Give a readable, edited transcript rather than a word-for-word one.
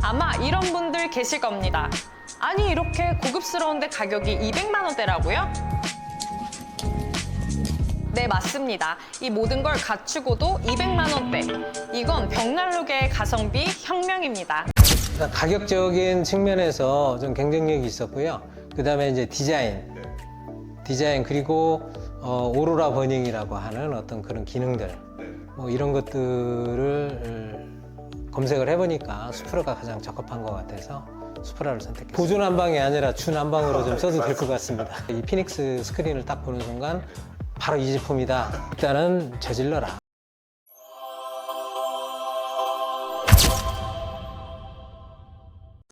아마 이런 분들 계실 겁니다. 아니 이렇게 고급스러운데 가격이 200만 원대라고요? 네, 맞습니다. 이 모든 걸 갖추고도 200만 원대. 이건 벽난로계의 가성비 혁명입니다. 일단 가격적인 측면에서 좀 경쟁력이 있었고요. 그 다음에 이제 디자인 그리고 오로라 버닝이라고 하는 어떤 그런 기능들 뭐 이런 것들을 검색을 해보니까 수프라가 가장 적합한 것 같아서 수프라를 선택했습니다. 보조 난방이 아니라 주 난방으로 좀 써도 될 것 같습니다. 이 피닉스 스크린을 딱 보는 순간 바로 이 제품이다. 일단은 저질러라.